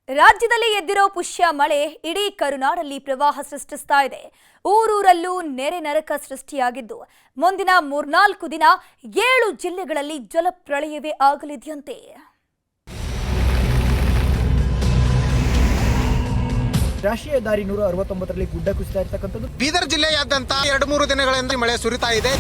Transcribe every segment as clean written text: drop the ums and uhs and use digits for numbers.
ರಾಜ್ಯದಲ್ಲಿ ಎದ್ದಿರೋ ಪುಷ್ಯ ಮಳೆ ಇಡೀ ಕರುನಾಡಲ್ಲಿ ಪ್ರವಾಹ ಸೃಷ್ಟಿಸ್ತಾ ಇದೆ. ಊರೂರಲ್ಲೂ ನೆರೆ ನರಕ ಸೃಷ್ಟಿಯಾಗಿದ್ದು ಮುಂದಿನ 3-4 ದಿನ 7 ಜಿಲ್ಲೆಗಳಲ್ಲಿ ಜಲಪ್ರಳಯವೇ ಆಗಲಿದೆಯಂತೆ. ರಾಷ್ಟ್ರೀಯ ಹೆದ್ದಾರಿ 169ರಲ್ಲಿ ಗುಡ್ಡ ಕುಸಿತ ಇರತಕ್ಕಂಥದ್ದು. ಬೀದರ್ ಜಿಲ್ಲೆಯಾದ್ಯಂತ 2-3 ದಿನಗಳಿಂದ ಮಳೆ ಸುರಿತಾ ಇದೆ.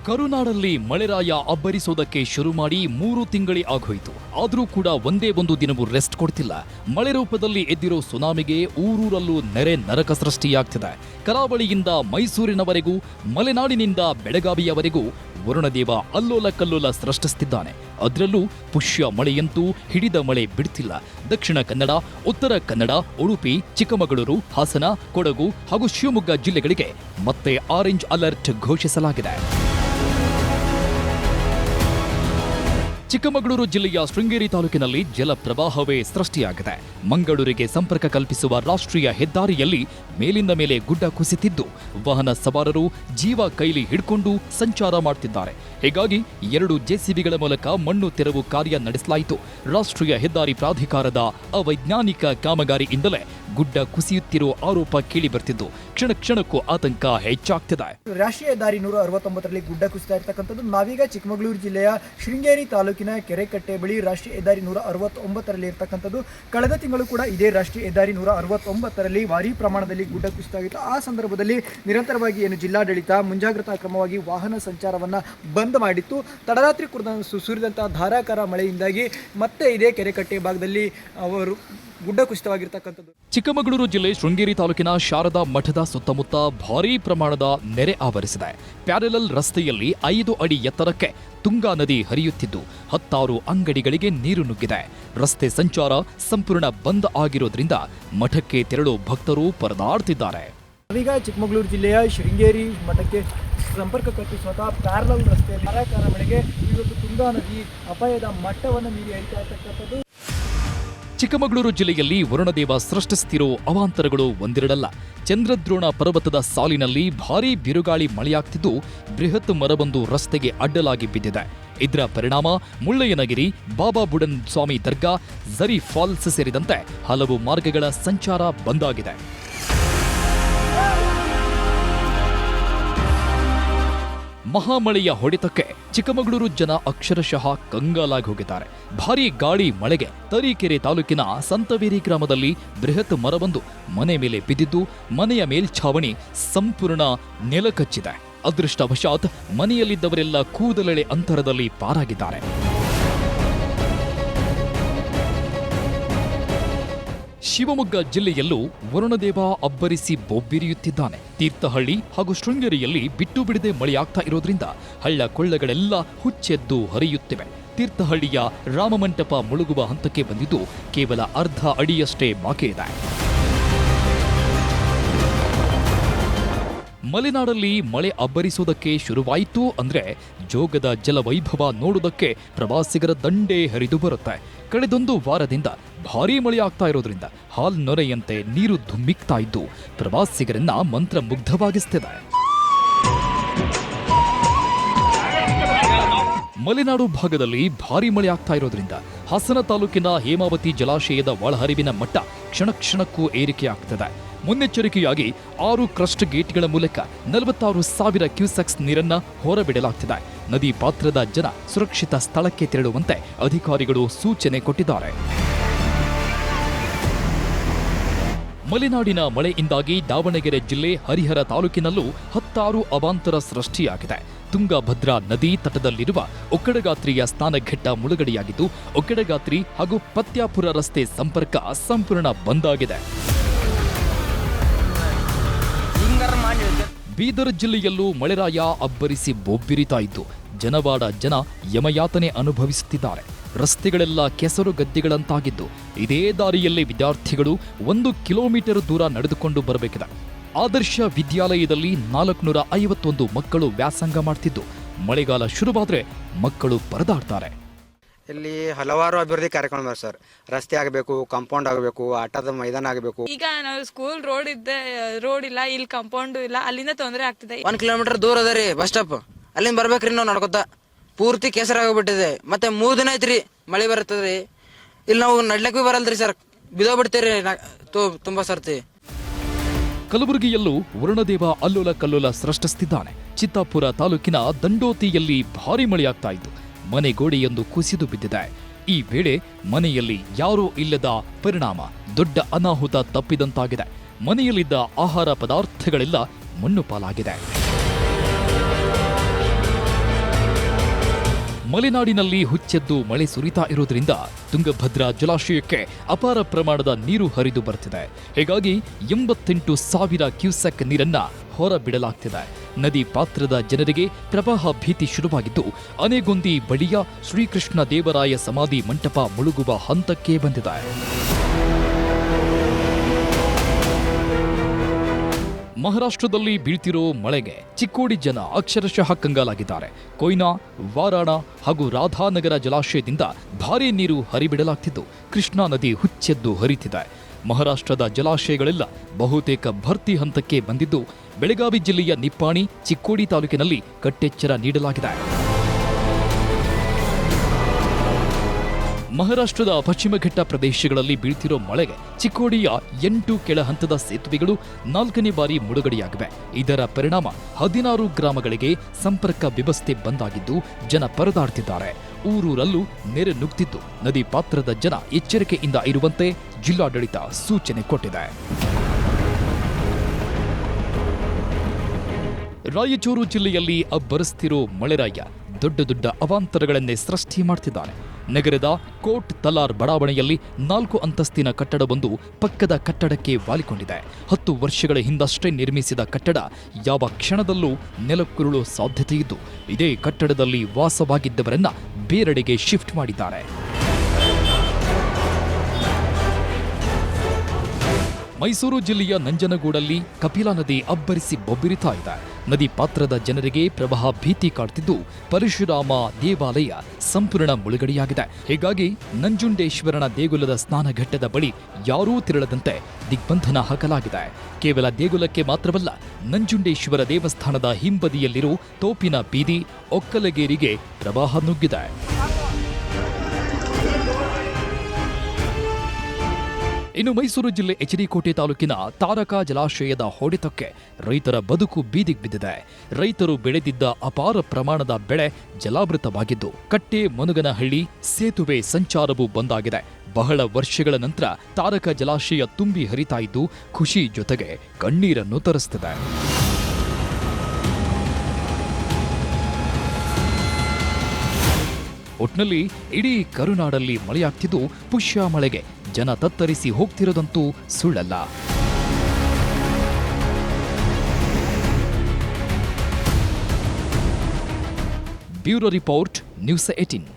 ಕರುನಾಡಲ್ಲಿ ಮಳೆರಾಯ ಅಬ್ಬರಿಸೋದಕ್ಕೆ ಶುರು ಮಾಡಿ 3 ತಿಂಗಳೇ ಆಗೋಯ್ತು. ಆದರೂ ಕೂಡ ಒಂದೇ ಒಂದು ದಿನವೂ ರೆಸ್ಟ್ ಕೊಡ್ತಿಲ್ಲ. ಮಳೆ ರೂಪದಲ್ಲಿ ಎದ್ದಿರೋ ಸುನಾಮಿಗೆ ಊರೂರಲ್ಲೂ ನೆರೆ ನರಕ ಸೃಷ್ಟಿಯಾಗ್ತಿದೆ. ಕರಾವಳಿಯಿಂದ ಮೈಸೂರಿನವರೆಗೂ, ಮಲೆನಾಡಿನಿಂದ ಬೆಳಗಾವಿಯವರೆಗೂ ವರುಣದೇವ ಅಲ್ಲೋಲ ಕಲ್ಲೋಲ ಸೃಷ್ಟಿಸುತ್ತಿದ್ದಾನೆ. ಅದರಲ್ಲೂ ಪುಷ್ಯ ಮಳೆಯಂತೂ ಹಿಡಿದ ಮಳೆ ಬಿಡ್ತಿಲ್ಲ. ದಕ್ಷಿಣ ಕನ್ನಡ, ಉತ್ತರ ಕನ್ನಡ, ಉಡುಪಿ, ಚಿಕ್ಕಮಗಳೂರು, ಹಾಸನ, ಕೊಡಗು ಹಾಗೂ ಶಿವಮೊಗ್ಗ ಜಿಲ್ಲೆಗಳಿಗೆ ಮತ್ತೆ ಆರೆಂಜ್ ಅಲರ್ಟ್ ಘೋಷಿಸಲಾಗಿದೆ. ಚಿಕ್ಕಮಗಳೂರು ಜಿಲ್ಲೆಯ ಶೃಂಗೇರಿ ತಾಲೂಕಿನಲ್ಲಿ ಜಲಪ್ರವಾಹವೇ ಸೃಷ್ಟಿಯಾಗಿದೆ. ಮಂಗಳೂರಿಗೆ ಸಂಪರ್ಕ ಕಲ್ಪಿಸುವ ರಾಷ್ಟ್ರೀಯ ಹೆದ್ದಾರಿಯಲ್ಲಿ ಮೇಲಿಂದ ಮೇಲೆ ಗುಡ್ಡ ಕುಸಿತಿದ್ದು ವಾಹನ ಸವಾರರು ಜೀವ ಕೈಲಿ ಹಿಡ್ಕೊಂಡು ಸಂಚಾರ ಮಾಡ್ತಿದ್ದಾರೆ. ಹೀಗಾಗಿ 2 ಜೆಸಿಬಿಗಳ ಮೂಲಕ ಮಣ್ಣು ತೆರವು ಕಾರ್ಯ ನಡೆಸಲಾಯಿತು. ರಾಷ್ಟ್ರೀಯ ಹೆದ್ದಾರಿ ಪ್ರಾಧಿಕಾರದ ಅವೈಜ್ಞಾನಿಕ ಕಾಮಗಾರಿಯಿಂದಲೇ ಗುಡ್ಡ ಕುಸಿಯುತ್ತಿರುವ ಆರೋಪ ಕೇಳಿ ಬರ್ತಿದ್ದು ಕ್ಷಣ ಕ್ಷಣಕ್ಕೂ ಆತಂಕ ಹೆಚ್ಚಾಗ್ತಿದೆ. ರಾಷ್ಟ್ರೀಯ ಹೆದ್ದಾರಿ 169ರಲ್ಲಿ ಗುಡ್ಡ ಕುಸಿತ ಇರತಕ್ಕಂಥದ್ದು. ನಾವೀಗ ಚಿಕ್ಕಮಗಳೂರು ಜಿಲ್ಲೆಯ ಶೃಂಗೇರಿ ತಾಲೂಕಿನ ಕೆರೆಕಟ್ಟೆ ಬಳಿ ರಾಷ್ಟ್ರೀಯ ಹೆದ್ದಾರಿ 169ರಲ್ಲಿ ಇರತಕ್ಕಂಥದ್ದು. ಕಳೆದ ತಿಂಗಳು ಕೂಡ ಇದೇ ರಾಷ್ಟ್ರೀಯ ಹೆದ್ದಾರಿ 169ರಲ್ಲಿ ಭಾರೀ ಪ್ರಮಾಣದಲ್ಲಿ ಗುಡ್ಡ ಕುಸಿತ ಆಗಿತ್ತು. ಆ ಸಂದರ್ಭದಲ್ಲಿ ನಿರಂತರವಾಗಿ ಜಿಲ್ಲಾಡಳಿತ ಮುಂಜಾಗ್ರತಾ ಕ್ರಮವಾಗಿ ವಾಹನ ಸಂಚಾರವನ್ನು ಬಂದ್ ಮಾಡಿತ್ತು. ತಡರಾತ್ರಿ ಸುರಿದಂತಹ ಧಾರಾಕಾರ ಮಳೆಯಿಂದಾಗಿ ಮತ್ತೆ ಇದೇ ಕೆರೆಕಟ್ಟೆ ಭಾಗದಲ್ಲಿ ಅವರು ಗುಡ್ಡ ಕುಸಿತವಾಗಿರ್ತಕ್ಕಂಥದ್ದು. ಚಿಕ್ಕಮಗಳೂರು ಜಿಲ್ಲೆ ಶೃಂಗೇರಿ ತಾಲೂಕಿನ ಶಾರದಾ ಮಠದ ಸುತ್ತಮುತ್ತ ಭಾರೀ ಪ್ರಮಾಣದ ನೆರೆ ಆವರಿಸಿದೆ. ಪ್ಯಾರಲಲ್ ರಸ್ತೆಯಲ್ಲಿ 5 ಅಡಿ ಎತ್ತರಕ್ಕೆ ತುಂಗಾ ನದಿ ಹರಿಯುತ್ತಿದ್ದು 10 ಅಂಗಡಿಗಳಿಗೆ ನೀರು ನುಗ್ಗಿದೆ. ರಸ್ತೆ ಸಂಚಾರ ಸಂಪೂರ್ಣ ಬಂದ್ ಆಗಿರೋದ್ರಿಂದ ಮಠಕ್ಕೆ ತೆರಳೋ ಭಕ್ತರು ಪರದಾಡ್ತಿದ್ದಾರೆ. ಈಗ ಚಿಕ್ಕಮಗಳೂರು ಜಿಲ್ಲೆಯ ಶೃಂಗೇರಿ ಮಠಕ್ಕೆ ಸಂಪರ್ಕ ಕಲ್ಪಿಸುವಂತಹ ಪ್ಯಾರಲಲ್ ರಸ್ತೆಯಲ್ಲಿ ಧಾರಾಕಾರ ಮಳೆಗೆ ಇವತ್ತು ತುಂಗಾ ನದಿ ಅಪಾಯದ ಮಟ್ಟವನ್ನು ಮೀರಿ ಹರಿತಾ ಇರತಕ್ಕಂಥದ್ದು. ಚಿಕ್ಕಮಗಳೂರು ಜಿಲ್ಲೆಯಲ್ಲಿ ವರುಣದೇವ ಸೃಷ್ಟಿಸುತ್ತಿರೋ ಅವಾಂತರಗಳು ಒಂದೆರಡಲ್ಲ. ಚಂದ್ರದ್ರೋಣ ಪರ್ವತದ ಸಾಲಿನಲ್ಲಿ ಭಾರೀ ಬಿರುಗಾಳಿ ಮಳೆಯಾಗ್ತಿದ್ದು ಬೃಹತ್ ಮರವೊಂದು ರಸ್ತೆಗೆ ಅಡ್ಡಲಾಗಿ ಬಿದ್ದಿದೆ. ಇದರ ಪರಿಣಾಮ ಮುಳ್ಳಯ್ಯನಗಿರಿ, ಬಾಬಾ ಬುಡನ್ ಸ್ವಾಮಿ ದರ್ಗಾ, ಝರಿ ಫಾಲ್ಸ್ ಸೇರಿದಂತೆ ಹಲವು ಮಾರ್ಗಗಳ ಸಂಚಾರ ಬಂದಾಗಿದೆ. ಮಹಾಮಳೆಯ ಹೊಡೆತಕ್ಕೆ ಚಿಕ್ಕಮಗಳೂರು ಜನ ಅಕ್ಷರಶಃ ಕಂಗಾಲಾಗಿ ಹೋಗಿದ್ದಾರೆ. ಭಾರೀ ಗಾಳಿ ಮಳೆಗೆ ತರೀಕೆರೆ ತಾಲೂಕಿನ ಸಂತವೇರಿ ಗ್ರಾಮದಲ್ಲಿ ಬೃಹತ್ ಮರವೊಂದು ಮನೆ ಮೇಲೆ ಬಿದ್ದಿದ್ದು ಮನೆಯ ಮೇಲ್ಛಾವಣಿ ಸಂಪೂರ್ಣ ನೆಲಕಚ್ಚಿದೆ. ಅದೃಷ್ಟವಶಾತ್ ಮನೆಯಲ್ಲಿದ್ದವರೆಲ್ಲ ಕೂದಲೆಳೆ ಅಂತರದಲ್ಲಿ ಪಾರಾಗಿದ್ದಾರೆ. ಶಿವಮೊಗ್ಗ ಜಿಲ್ಲೆಯಲ್ಲೂ ವರುಣದೇವ ಅಬ್ಬರಿಸಿ ಬೊಬ್ಬಿರಿಯುತ್ತಿದ್ದಾನೆ. ತೀರ್ಥಹಳ್ಳಿ ಹಾಗೂ ಶೃಂಗೇರಿಯಲ್ಲಿ ಬಿಟ್ಟು ಬಿಡದೆ ಮಳೆಯಾಗ್ತಾ ಇರೋದ್ರಿಂದ ಹಳ್ಳ ಕೊಳ್ಳಗಳೆಲ್ಲ ಹುಚ್ಚೆದ್ದು ಹರಿಯುತ್ತಿವೆ. ತೀರ್ಥಹಳ್ಳಿಯ ರಾಮಮಂಟಪ ಮುಳುಗುವ ಹಂತಕ್ಕೆ ಬಂದಿದ್ದು ಕೇವಲ ಅರ್ಧ ಅಡಿಯಷ್ಟೇ ಬಾಕಿ ಇದೆ. ಮಲೆನಾಡಲ್ಲಿ ಮಳೆ ಅಬ್ಬರಿಸೋದಕ್ಕೆ ಶುರುವಾಯಿತು ಅಂದ್ರೆ ಜೋಗದ ಜಲವೈಭವ ನೋಡೋದಕ್ಕೆ ಪ್ರವಾಸಿಗರ ದಂಡೇ ಹರಿದು ಬರುತ್ತೆ. ಕಳೆದೊಂದು ವಾರದಿಂದ ಭಾರೀ ಮಳೆಯಾಗ್ತಾ ಇರೋದ್ರಿಂದ ಹಾಲ್ನೊರೆಯಂತೆ ನೀರು ಧುಮ್ಮಿಕ್ತಾ ಇದ್ದು ಪ್ರವಾಸಿಗರನ್ನ ಮಂತ್ರಮುಗ್ಧವಾಗಿಸ್ತಿದೆ. ಮಲೆನಾಡು ಭಾಗದಲ್ಲಿ ಭಾರೀ ಮಳೆ ಆಗ್ತಾ ಇರೋದ್ರಿಂದ ಹಾಸನ ತಾಲೂಕಿನ ಹೇಮಾವತಿ ಜಲಾಶಯದ ಒಳಹರಿವಿನ ಮಟ್ಟ ಕ್ಷಣ ಕ್ಷಣಕ್ಕೂ ಏರಿಕೆಯಾಗ್ತದೆ. ಮುನ್ನೆಚ್ಚರಿಕೆಯಾಗಿ 6 ಕ್ರಸ್ಟ್ ಗೇಟ್ಗಳ ಮೂಲಕ 46,000 ಕ್ಯೂಸೆಕ್ಸ್ ನೀರನ್ನ ಹೊರಬಿಡಲಾಗ್ತಿದೆ. ನದಿ ಪಾತ್ರದ ಜನ ಸುರಕ್ಷಿತ ಸ್ಥಳಕ್ಕೆ ತೆರಳುವಂತೆ ಅಧಿಕಾರಿಗಳು ಸೂಚನೆ ಕೊಟ್ಟಿದ್ದಾರೆ. ಮಲೆನಾಡಿನ ಮಳೆಯಿಂದಾಗಿ ದಾವಣಗೆರೆ ಜಿಲ್ಲೆ ಹರಿಹರ ತಾಲೂಕಿನಲ್ಲೂ 10 ಅವಾಂತರ ಸೃಷ್ಟಿಯಾಗಿದೆ. ತುಂಗಭದ್ರಾ ನದಿ ತಟದಲ್ಲಿರುವ ಒಕ್ಕಡಗಾತ್ರಿಯ ಸ್ನಾನಘಟ್ಟ ಮುಳುಗಡೆಯಾಗಿದ್ದು ಒಕ್ಕಡಗಾತ್ರಿ ಹಾಗೂ ಪತ್ಯಾಪುರ ರಸ್ತೆ ಸಂಪರ್ಕ ಸಂಪೂರ್ಣ ಬಂದಾಗಿದೆ. ಬೀದರ್ ಜಿಲ್ಲೆಯಲ್ಲೂ ಮಳೆರಾಯ ಅಬ್ಬರಿಸಿ ಬೊಬ್ಬಿರಿತಾ ಇದ್ದು ಜನವಾಡ ಜನ ಯಮಯಾತನೆ ಅನುಭವಿಸುತ್ತಿದ್ದಾರೆ. ರಸ್ತೆಗಳೆಲ್ಲ ಕೆಸರು ಗದ್ದೆಗಳಂತಾಗಿದ್ದು ಇದೇ ದಾರಿಯಲ್ಲಿ ವಿದ್ಯಾರ್ಥಿಗಳು 1 ಕಿಲೋಮೀಟರ್ ದೂರ ನಡೆದುಕೊಂಡು ಬರಬೇಕಿದೆ. ಆದರ್ಶ ವಿದ್ಯಾಲಯದಲ್ಲಿ 451 ಮಕ್ಕಳು ವ್ಯಾಸಂಗ ಮಾಡ್ತಿದ್ದು ಮಳೆಗಾಲ ಶುರುವಾದ್ರೆ ಮಕ್ಕಳು ಪರದಾಡ್ತಾರೆ. ಇಲ್ಲಿ ಹಲವಾರು ಅಭಿವೃದ್ಧಿ ಕಾರ್ಯಕ್ರಮ ಸರ್. ರಸ್ತೆ ಆಗಬೇಕು, ಕಾಂಪೌಂಡ್ ಆಗಬೇಕು, ಆಟದ ಮೈದಾನ ಆಗಬೇಕು. ಈಗ ನಾವು ಸ್ಕೂಲ್ ರೋಡ್ ಇಲ್ಲ, ಇಲ್ಲಿ ಕಾಂಪೌಂಡ್ ಇಲ್ಲ, ಅಲ್ಲಿಂದ ತೊಂದರೆ ಆಗ್ತಿದೆ. 1 ಕಿಲೋಮೀಟರ್ ದೂರ ಅದ ರೀ ಬಸ್ ಸ್ಟಾಪ್. ಅಲ್ಲಿಂದ ಬರ್ಬೇಕ್ರಿ ನಾವು ನಡ್ಕೊತ. ಪೂರ್ತಿ ಕೆಸರಾಗೋಗ್ಬಿಟ್ಟಿದೆ. ಮತ್ತೆ 3 ದಿನ ಐತ್ರಿ ಮಳೆ ಬರ್ತದ್ರಿ. ಇಲ್ಲಿ ನಾವು ನಡ್ಲಕ್ಕೂ ಬರಲ್ರಿ ಸರ್, ಬಿದ್ದೋಗ್ಬಿಡ್ತೀರಿ ತುಂಬಾ ಸರ್ತಿ. ಕಲಬುರಗಿಯಲ್ಲೂ ವರುಣದೇವ ಅಲ್ಲೋಲ ಕಲ್ಲೋಲ ಸೃಷ್ಟಿಸುತ್ತಿದ್ದಾನೆ. ಚಿತ್ತಾಪುರ ತಾಲೂಕಿನ ದಂಡೋತಿಯಲ್ಲಿ ಭಾರಿ ಮಳೆಯಾಗ್ತಾ ಇದ್ದು ಮನೆ ಗೋಡೆಯೊಂದು ಕುಸಿದು ಬಿದ್ದಿದೆ. ಈ ವೇಳೆ ಮನೆಯಲ್ಲಿ ಯಾರೂ ಇಲ್ಲದ ಪರಿಣಾಮ ದೊಡ್ಡ ಅನಾಹುತ ತಪ್ಪಿದಂತಾಗಿದೆ. ಮನೆಯಲ್ಲಿದ್ದ ಆಹಾರ ಪದಾರ್ಥಗಳೆಲ್ಲ ಮಣ್ಣು ಪಾಲಾಗಿದೆ. ಮಲೆನಾಡಿನಲ್ಲಿ ಹುಚ್ಚೆದ್ದು ಮಳೆ ಸುರಿತಾ ಇರೋದ್ರಿಂದ ತುಂಗಭದ್ರಾ ಜಲಾಶಯಕ್ಕೆ ಅಪಾರ ಪ್ರಮಾಣದ ನೀರು ಹರಿದು ಬರ್ತಿದೆ. ಹೀಗಾಗಿ 88,000 ಕ್ಯೂಸೆಕ್ ನೀರನ್ನ ಹೊರಬಿಡಲಾಗ್ತಿದೆ. ನದಿ ಪಾತ್ರದ ಜನರಿಗೆ ಪ್ರವಾಹ ಭೀತಿ ಶುರುವಾಗಿದ್ದು ಆನೆಗೊಂದಿ ಬಳಿಯ ಶ್ರೀಕೃಷ್ಣ ದೇವರಾಯ ಸಮಾಧಿ ಮಂಟಪ ಮುಳುಗುವ ಹಂತಕ್ಕೆ ಬಂದಿದೆ. ಮಹಾರಾಷ್ಟ್ರದಲ್ಲಿ ಬೀಳ್ತಿರೋ ಮಳೆಗೆ ಚಿಕ್ಕೋಡಿ ಜನ ಅಕ್ಷರಶಃ ಕಂಗಾಲಾಗಿದ್ದಾರೆ. ಕೊಯ್ನಾ, ವಾರಾಣ ಹಾಗೂ ರಾಧಾನಗರ ಜಲಾಶಯದಿಂದ ಭಾರೀ ನೀರು ಹರಿಬಿಡಲಾಗ್ತಿದ್ದು ಕೃಷ್ಣಾ ನದಿ ಹುಚ್ಚೆದ್ದು ಹರಿತಿದೆ. ಮಹಾರಾಷ್ಟ್ರದ ಜಲಾಶಯಗಳೆಲ್ಲ ಬಹುತೇಕ ಭರ್ತಿ ಹಂತಕ್ಕೆ ಬಂದಿದ್ದು ಬೆಳಗಾವಿ ಜಿಲ್ಲೆಯ ನಿಪ್ಪಾಣಿ, ಚಿಕ್ಕೋಡಿ ತಾಲೂಕಿನಲ್ಲಿ ಕಟ್ಟೆಚ್ಚರ ನೀಡಲಾಗಿದೆ. ಮಹಾರಾಷ್ಟ್ರದ ಪಶ್ಚಿಮ ಘಟ್ಟ ಪ್ರದೇಶಗಳಲ್ಲಿ ಬೀಳ್ತಿರೋ ಮಳೆಗೆ ಚಿಕ್ಕೋಡಿಯ 8 ಕೆಳ ಹಂತದ ಸೇತುವೆಗಳು 4ನೇ ಬಾರಿ ಮುಳುಗಡೆಯಾಗಿವೆ. ಇದರ ಪರಿಣಾಮ 16 ಗ್ರಾಮಗಳಿಗೆ ಸಂಪರ್ಕ ವ್ಯವಸ್ಥೆ ಬಂದಾಗಿದ್ದು ಜನ ಪರದಾಡ್ತಿದ್ದಾರೆ. ಊರೂರಲ್ಲೂ ನೆರೆ ನುಗ್ತಿದ್ದು ನದಿ ಪಾತ್ರದ ಜನ ಎಚ್ಚರಿಕೆಯಿಂದ ಇರುವಂತೆ ಜಿಲ್ಲಾಡಳಿತ ಸೂಚನೆ ಕೊಟ್ಟಿದೆ. ರಾಯಚೂರು ಜಿಲ್ಲೆಯಲ್ಲಿ ಅಬ್ಬರಿಸ್ತಿರೋ ಮಳೆರಾಯ ದೊಡ್ಡ ದೊಡ್ಡ ಅವಾಂತರಗಳನ್ನೇ ಸೃಷ್ಟಿ ಮಾಡ್ತಿದ್ದಾನೆ. ನಗರದ ಕೋಟ್ ತಲಾರ್ ಬಡಾವಣೆಯಲ್ಲಿ 4 ಅಂತಸ್ತಿನ ಕಟ್ಟಡವೊಂದು ಪಕ್ಕದ ಕಟ್ಟಡಕ್ಕೆ ವಾಲಿಕೊಂಡಿದೆ. 10 ವರ್ಷಗಳ ಹಿಂದಷ್ಟೇ ನಿರ್ಮಿಸಿದ ಕಟ್ಟಡ ಯಾವ ಕ್ಷಣದಲ್ಲೂ ನೆಲಕ್ಕುರುಳೋ ಸಾಧ್ಯತೆಯಿದ್ದು ಇದೇ ಕಟ್ಟಡದಲ್ಲಿ ವಾಸವಾಗಿದ್ದವರನ್ನ ಬೇರೆಡೆಗೆ ಶಿಫ್ಟ್ ಮಾಡಿದ್ದಾರೆ. ಮೈಸೂರು ಜಿಲ್ಲೆಯ ನಂಜನಗೂಡಲ್ಲಿ ಕಪಿಲಾ ನದಿ ಅಬ್ಬರಿಸಿ ಬೊಬ್ಬಿರಿತಾ ಇದೆ. ನದಿ ಪಾತ್ರದ ಜನರಿಗೆ ಪ್ರವಾಹ ಭೀತಿ ಕಾಡ್ತಿದ್ದು ಪರಶುರಾಮ ದೇವಾಲಯ ಸಂಪೂರ್ಣ ಮುಳುಗಡೆಯಾಗಿದೆ. ಹೀಗಾಗಿ ನಂಜುಂಡೇಶ್ವರನ ದೇಗುಲದ ಸ್ನಾನಘಟ್ಟದ ಬಳಿ ಯಾರೂ ತೆರಳದಂತೆ ದಿಗ್ಬಂಧನ ಹಾಕಲಾಗಿದೆ. ಕೇವಲ ದೇಗುಲಕ್ಕೆ ಮಾತ್ರವಲ್ಲ, ನಂಜುಂಡೇಶ್ವರ ದೇವಸ್ಥಾನದ ಹಿಂಬದಿಯಲ್ಲಿರೋ ತೋಪಿನ ಬೀದಿ, ಒಕ್ಕಲಗೇರಿಗೆ ಪ್ರವಾಹ ನುಗ್ಗಿದೆ. ಇನ್ನು ಮೈಸೂರು ಜಿಲ್ಲೆ ಎಚಡಿಕೋಟೆ ತಾಲೂಕಿನ ತಾರಕ ಜಲಾಶಯದ ಹೊಡೆತಕ್ಕೆ ರೈತರ ಬದುಕು ಬೀದಿಗೆ ಬಿದ್ದಿದೆ. ರೈತರು ಬೆಳೆದಿದ್ದ ಅಪಾರ ಪ್ರಮಾಣದ ಬೆಳೆ ಜಲಾವೃತವಾಗಿದ್ದು ಕಟ್ಟೆ ಮನುಗನಹಳ್ಳಿ ಸೇತುವೆ ಸಂಚಾರವೂ ಬಂದಾಗಿದೆ. ಬಹಳ ವರ್ಷಗಳ ನಂತರ ತಾರಕ ಜಲಾಶಯ ತುಂಬಿ ಹರಿತಾ ಇದ್ದು ಖುಷಿ ಜೊತೆಗೆ ಕಣ್ಣೀರನ್ನು ತರಿಸುತ್ತಿದೆ. ಒಟ್ನಲ್ಲಿ ಇಡೀ ಕರುನಾಡಲ್ಲಿ ಮಳೆಯಾಗ್ತಿದ್ದು ಪುಷ್ಯ ಮಳೆಗೆ ಜನ ತತ್ತರಿಸಿ ಹೋಗ್ತಿರೋದಂತೂ ಸುಳ್ಳಲ್ಲ. Bureau report, news 18.